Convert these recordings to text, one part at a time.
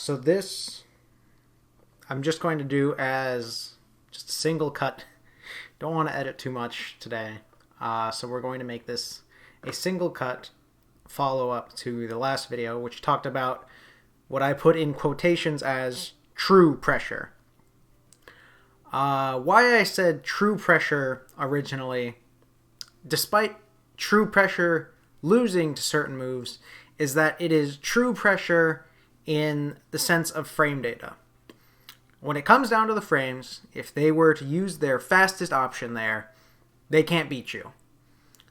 So this, I'm just going to do as just a single cut. Don't want to edit too much today. So we're going to make this a single cut follow-up to the last video, which talked about what I put in quotations as true pressure. Why I said true pressure originally, despite true pressure losing to certain moves, is that it is true pressure in the sense of frame data. When it comes down to the frames, if they were to use their fastest option there, they can't beat you.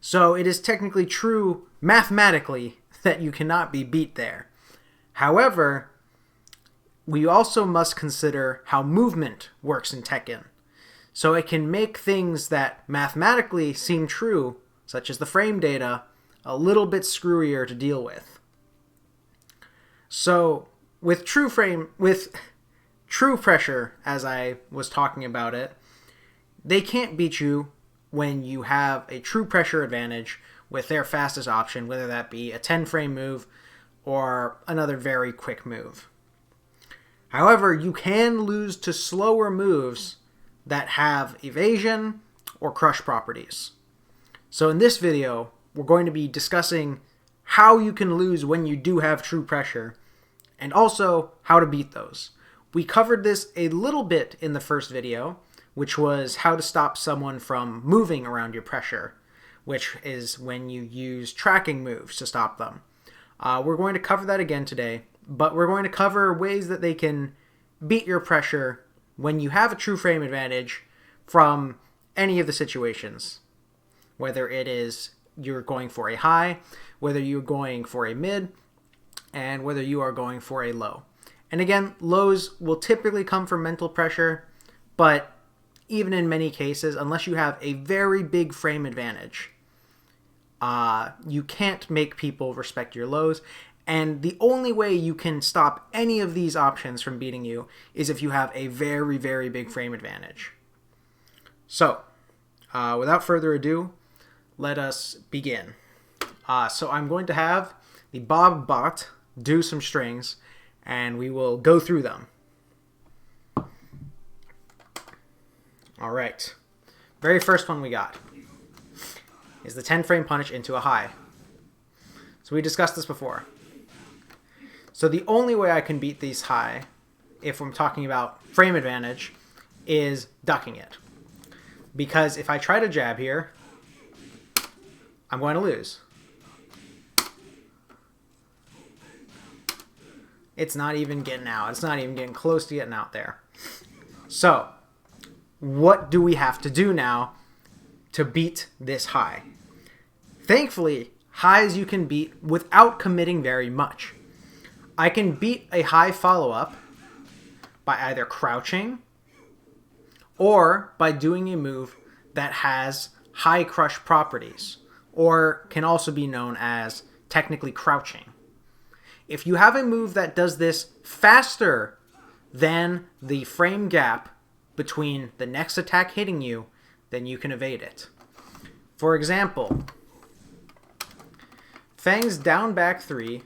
So it is technically true mathematically that you cannot be beat there. However, we also must consider how movement works in Tekken. So it can make things that mathematically seem true, such as the frame data, a little bit screwier to deal with. So with true pressure, as I was talking about it, they can't beat you when you have a true pressure advantage with their fastest option, whether that be a 10-frame move or another very quick move. However, you can lose to slower moves that have evasion or crush properties. So in this video, we're going to be discussing how you can lose when you do have true pressure, and also how to beat those. We covered this a little bit in the first video, which was how to stop someone from moving around your pressure, which is when you use tracking moves to stop them. We're going to cover that again today, but we're going to cover ways that they can beat your pressure when you have a true frame advantage from any of the situations. Whether it is you're going for a high, whether you're going for a mid, and whether you are going for a low. And again, lows will typically come from mental pressure, but even in many cases, unless you have a very big frame advantage, you can't make people respect your lows. And the only way you can stop any of these options from beating you is if you have a very, very big frame advantage. So, without further ado, let us begin. So I'm going to have the Bob bot do some strings, and we will go through them. All right. Very first one we got is the 10-frame punish into a high. So we discussed this before. So the only way I can beat these high, if I'm talking about frame advantage, is ducking it. Because if I try to jab here, I'm going to lose. It's not even getting out. It's not even getting close to getting out there. So, what do we have to do now to beat this high? Thankfully, highs you can beat without committing very much. I can beat a high follow-up by either crouching or by doing a move that has high crush properties, or can also be known as technically crouching. If you have a move that does this faster than the frame gap between the next attack hitting you, then you can evade it. For example, Fang's down back 3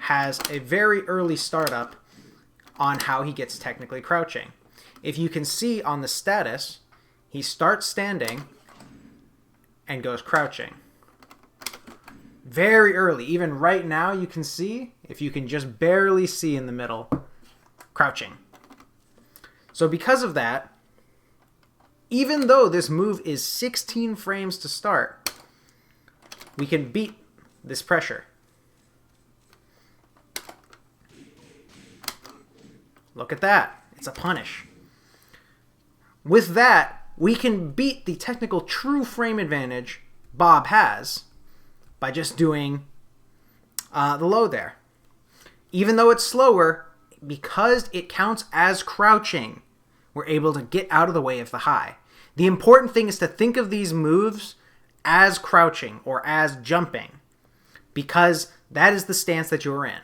has a very early startup on how he gets technically crouching. If you can see on the status, he starts standing and goes crouching. Very early. Even right now you can see, if you can just barely see in the middle, crouching. So because of that, even though this move is 16 frames to start, we can beat this pressure. Look at that. It's a punish. With that, we can beat the technical true frame advantage Bob has by just doing the low there. Even though it's slower, because it counts as crouching, we're able to get out of the way of the high. The important thing is to think of these moves as crouching or as jumping, because that is the stance that you're in.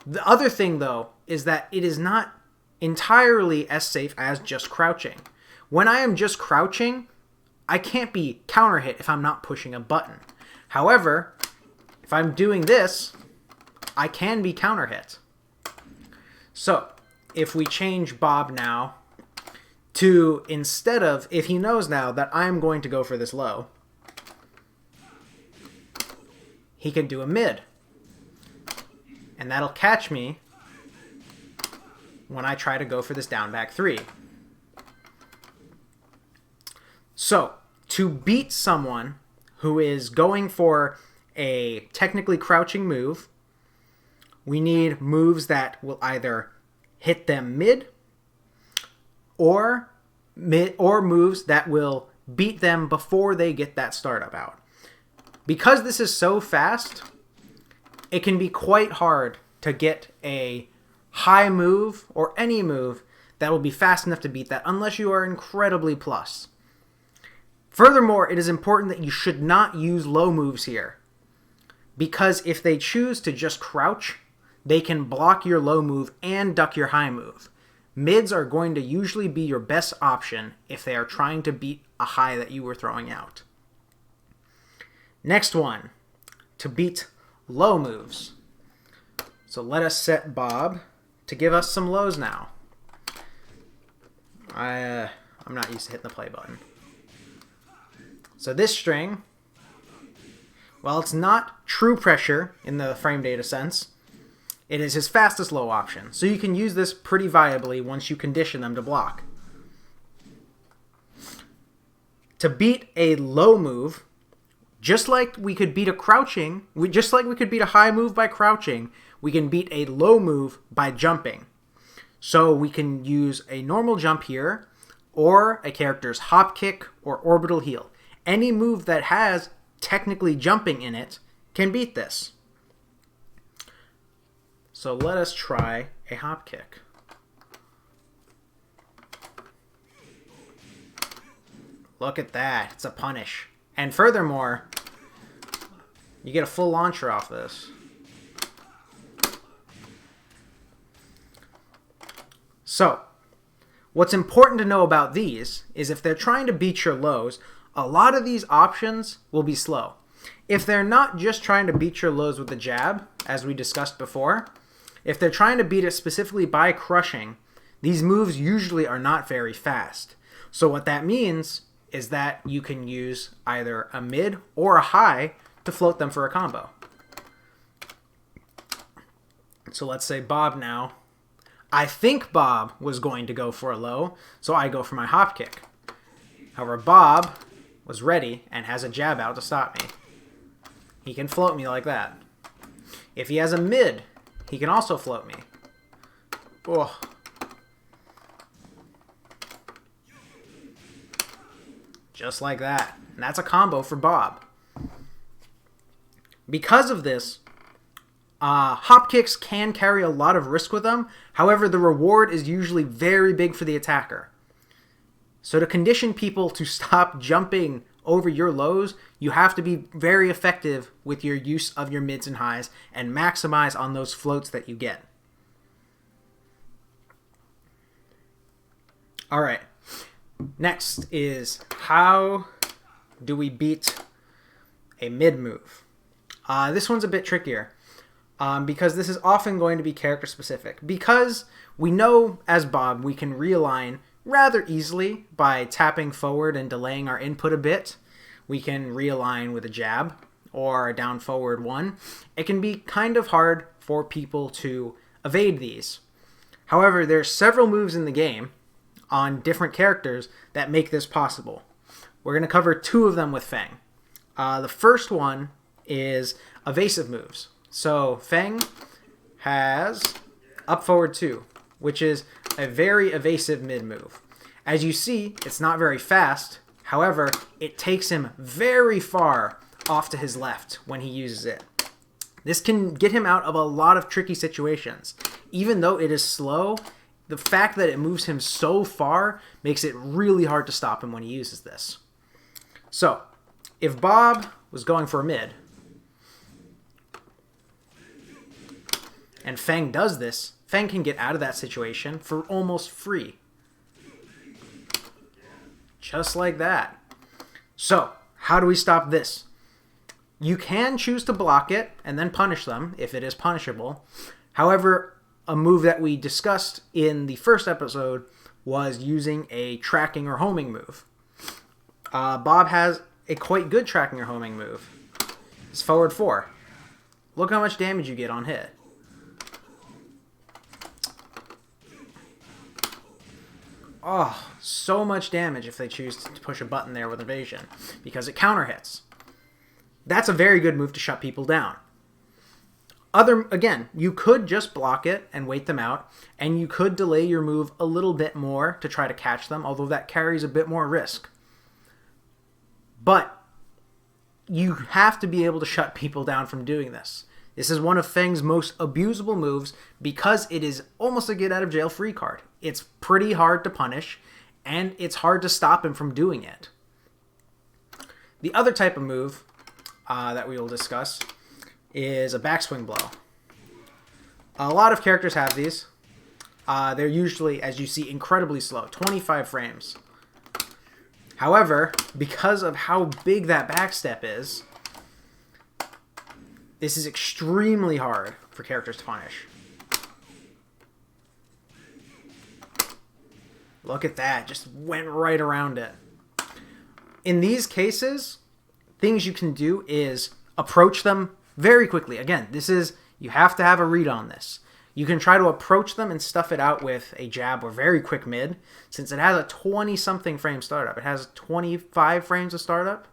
The other thing, though, is that it is not entirely as safe as just crouching. When I am just crouching, I can't be counter hit if I'm not pushing a button. However, if I'm doing this, I can be counter hit. So, if we change Bob now to, instead of, if he knows now that I'm going to go for this low, he can do a mid. And that'll catch me when I try to go for this down back 3. So, to beat someone who is going for a technically crouching move, we need moves that will either hit them mid or moves that will beat them before they get that startup out. Because this is so fast, it can be quite hard to get a high move or any move that will be fast enough to beat that unless you are incredibly plus. Furthermore, it is important that you should not use low moves here, because if they choose to just crouch, they can block your low move and duck your high move. Mids are going to usually be your best option if they are trying to beat a high that you were throwing out. Next one, to beat low moves. So let us set Bob to give us some lows now. I'm not used to hitting the play button. So this string, while it's not true pressure in the frame data sense, it is his fastest low option. So you can use this pretty viably once you condition them to block. To beat a low move, just like we could beat a high move by crouching, we can beat a low move by jumping. So we can use a normal jump here, or a character's hop kick or orbital heel. Any move that has technically jumping in it can beat this. So let us try a hop kick. Look at that, it's a punish. And furthermore, you get a full launcher off this. So, what's important to know about these is if they're trying to beat your lows, a lot of these options will be slow. If they're not just trying to beat your lows with the jab, as we discussed before, if they're trying to beat it specifically by crushing, these moves usually are not very fast. So what that means is that you can use either a mid or a high to float them for a combo. So let's say Bob now. I think Bob was going to go for a low, so I go for my hop kick. However, Bob was ready and has a jab out to stop me. He can float me like that. If he has a mid, he can also float me. Oh. Just like that. And that's a combo for Bob. Because of this, hop kicks can carry a lot of risk with them. However, the reward is usually very big for the attacker. So to condition people to stop jumping over your lows, you have to be very effective with your use of your mids and highs and maximize on those floats that you get. All right. Next is, how do we beat a mid move? This one's a bit trickier because this is often going to be character specific. Because we know as Bob we can realign rather easily by tapping forward and delaying our input a bit. We can realign with a jab or a down forward one. It can be kind of hard for people to evade these. However, there's several moves in the game on different characters that make this possible. We're going to cover two of them with Feng. The first one is Evasive Moves. So Feng has up forward 2, which is a very evasive mid move. As you see, it's not very fast. However, it takes him very far off to his left when he uses it. This can get him out of a lot of tricky situations. Even though it is slow, the fact that it moves him so far makes it really hard to stop him when he uses this. So, if Bob was going for a mid, and Feng does this, Feng can get out of that situation for almost free. Just like that. So, how do we stop this? You can choose to block it and then punish them if it is punishable. However, a move that we discussed in the first episode was using a tracking or homing move. Bob has a quite good tracking or homing move. It's forward 4. Look how much damage you get on hit. Oh, so much damage if they choose to push a button there with evasion, because it counter hits. That's a very good move to shut people down. Again, you could just block it and wait them out, and you could delay your move a little bit more to try to catch them, although that carries a bit more risk. But you have to be able to shut people down from doing this. This is one of Feng's most abusable moves because it is almost a get-out-of-jail-free card. It's pretty hard to punish, and it's hard to stop him from doing it. The other type of move that we will discuss is a backswing blow. A lot of characters have these. They're usually, as you see, incredibly slow, 25 frames. However, because of how big that backstep is, this is extremely hard for characters to punish. Look at that, just went right around it. In these cases, things you can do is approach them very quickly. Again, you have to have a read on this. You can try to approach them and stuff it out with a jab or very quick mid, since it has a 20-something frame startup. It has 25 frames of startup.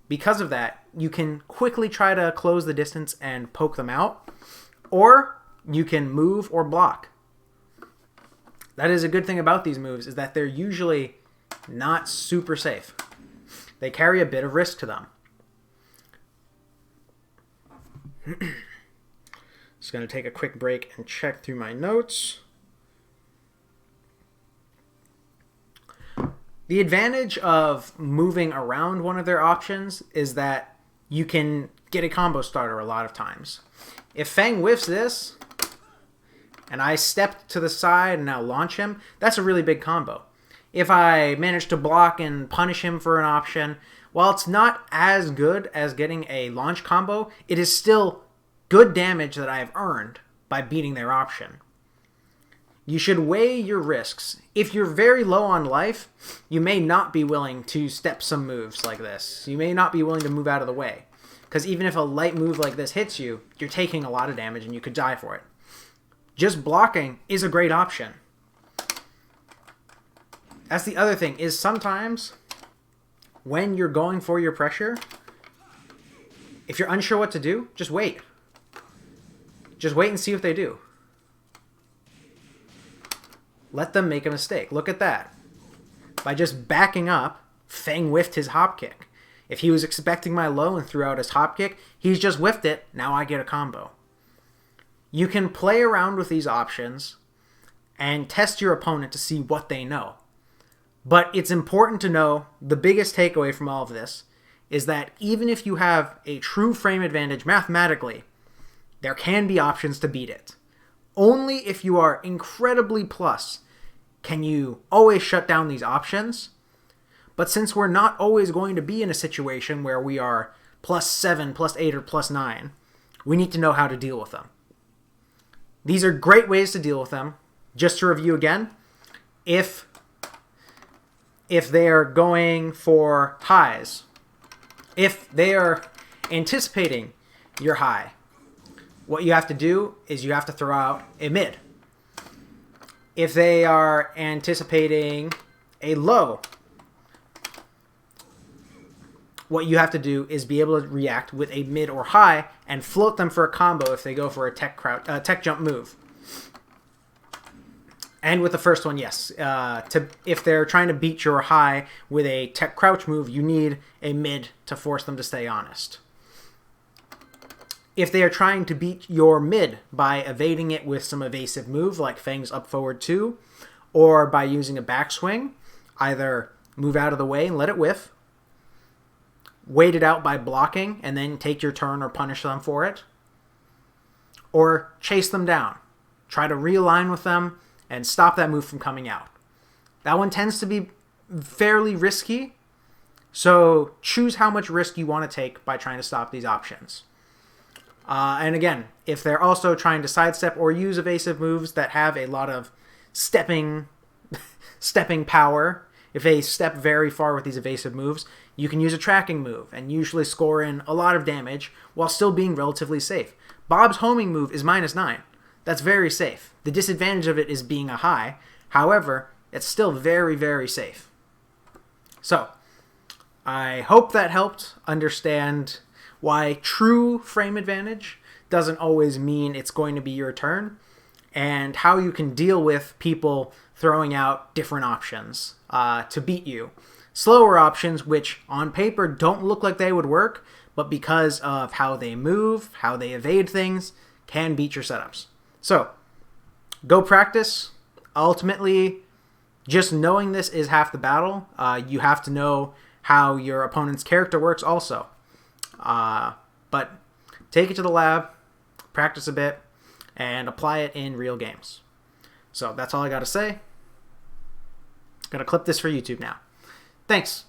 Because of that, you can quickly try to close the distance and poke them out, or you can move or block. That is a good thing about these moves, is that they're usually not super safe. They carry a bit of risk to them. Just going to take a quick break and check through my notes. The advantage of moving around one of their options is that you can get a combo starter a lot of times. If Feng whiffs this, and I step to the side and now launch him, that's a really big combo. If I manage to block and punish him for an option, while it's not as good as getting a launch combo, it is still good damage that I have earned by beating their option. You should weigh your risks. If you're very low on life, you may not be willing to step some moves like this. You may not be willing to move out of the way. Because even if a light move like this hits you, you're taking a lot of damage and you could die for it. Just blocking is a great option. That's the other thing, is sometimes when you're going for your pressure, if you're unsure what to do, just wait. Just wait and see what they do. Let them make a mistake. Look at that. By just backing up, Feng whiffed his hop kick. If he was expecting my low and threw out his hop kick, he's just whiffed it. Now I get a combo. You can play around with these options and test your opponent to see what they know. But it's important to know, the biggest takeaway from all of this is that even if you have a true frame advantage mathematically, there can be options to beat it. Only if you are incredibly plus can you always shut down these options. But since we're not always going to be in a situation where we are +7, +8, or +9, we need to know how to deal with them. These are great ways to deal with them. Just to review again, if they are going for highs, if they are anticipating your high, what you have to do is you have to throw out a mid. If they are anticipating a low, what you have to do is be able to react with a mid or high and float them for a combo if they go for a tech jump move. And with the first one, yes. If they're trying to beat your high with a tech crouch move, you need a mid to force them to stay honest. If they are trying to beat your mid by evading it with some evasive move like Feng's up forward 2, or by using a backswing, either move out of the way and let it whiff, wait it out by blocking and then take your turn or punish them for it, or chase them down. Try to realign with them and stop that move from coming out. That one tends to be fairly risky, so choose how much risk you want to take by trying to stop these options. And again, if they're also trying to sidestep or use evasive moves that have a lot of stepping power, if they step very far with these evasive moves, you can use a tracking move and usually score in a lot of damage while still being relatively safe. Bob's homing move is -9. That's very safe. The disadvantage of it is being a high. However, it's still very, very safe. So, I hope that helped understand why true frame advantage doesn't always mean it's going to be your turn, and how you can deal with people throwing out different options to beat you. Slower options, which on paper don't look like they would work, but because of how they move, how they evade things, can beat your setups. So, go practice. Ultimately, just knowing this is half the battle. You have to know how your opponent's character works also. But take it to the lab, practice a bit, and apply it in real games. So that's all I got to say. Gonna clip this for YouTube now. Thanks.